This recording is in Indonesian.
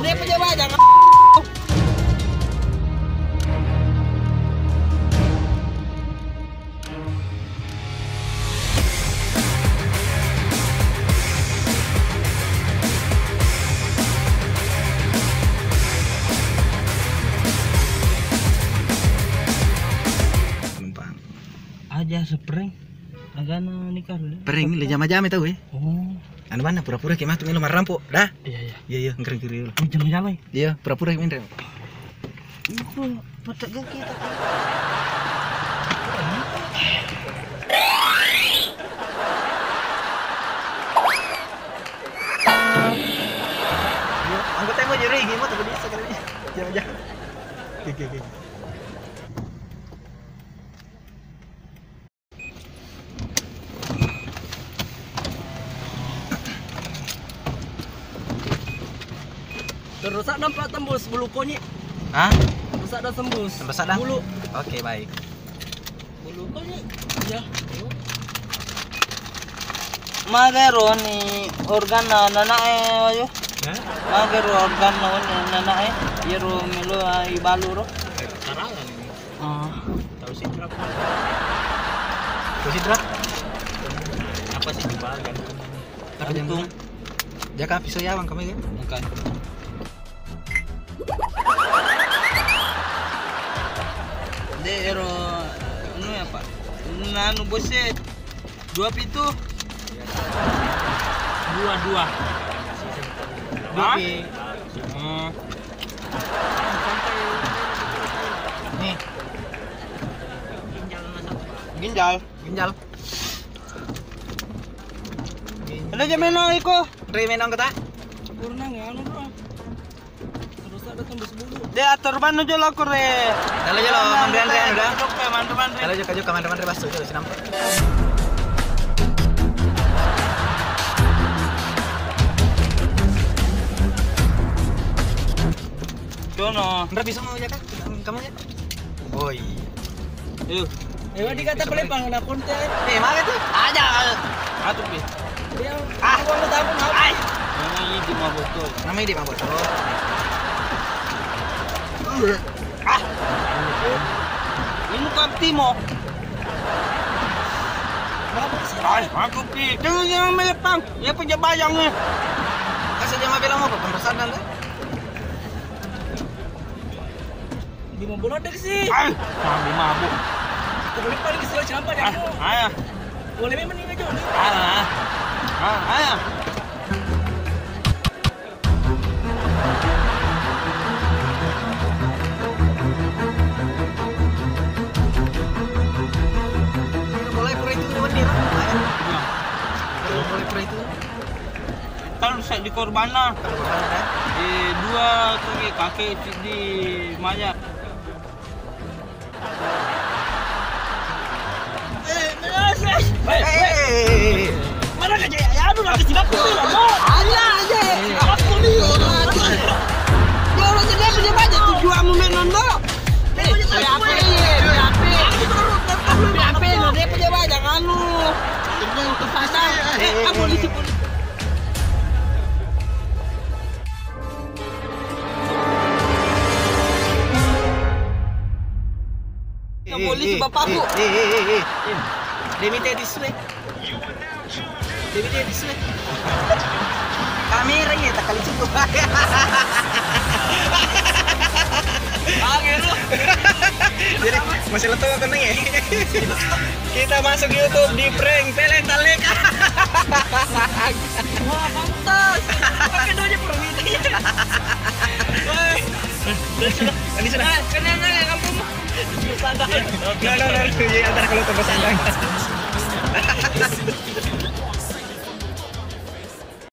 Dia punya banyak. Aja spring agak nikah pering le jama-jama tahu oh anu mana pura-pura kayak matu melu marampo dah iya ngeri jama-jama iya pura-pura kayak mindre itu pedagang kita anggota mau juri gimana tuh bisa kali ini jama-jama oke Rusak nampak tembus bulu konyit. Hah? Rusak dan tembus. Tembus ada? Bulu. Oke, baik. Bulu konyit. Ya. Magero ni organ na nanae ayo. Magero organ na nanae. Yero melo ibalu ro. Karangan ini. Tahu sih berapa? Apa sih dibagan? Terhitung. Jaka pisau yawang kami kan? Bukan. Dero anu ya Pak. Nanu boset. 2 pitu. 2. Nih. Nih. Ginjal. Ada jamenong iko. Remenong kata? Kurang ya anu bro. Terus ada tembus bulu. Dia atur banu jolo kore. Kalau jolo mandre udah. Mandre. Kalau juga mandre basu jolo sinampak. Dono. Ndra bisa mau jaka? Kamu ya? Oi. Yuk. Dikata pelipang na konten. Mana tuh? Aja. Atuh pi. Dia aku mau tahu mau. Ai. Ini di mabotol. Namanya di mabotol. Ini kapti mo. Ay, aku pi. Jangan melepang. Ya punya bayangnya. Kasih jama bilang mau pembersadan tuh. Di mau bola dek sih. Ay, mabuk. Boleh paling istilah siapa ya? Ayah. Boleh memang ini aja. Ayah. Kan saya di korbana. Dua kaki di mayat. Mana kerja ya? Aduh nak kesini aku ni lah. Aja. Aku ni orang. Dia orang jadi apa dia baca tujuan momenan dah. Dia punya banyak anu. Dia untuk pasang. Polisi. Polisi bapakku. Demite display. Kameranya tak kali cukup. Lu. Jadi masih letup kan ya? Kita masuk YouTube di prank Talek. Wah, pantas. Pakai doanya permiti. Woi. Di sana. Kenapa ya kampung? Bersandang. No. Antara kalau tempat sandang.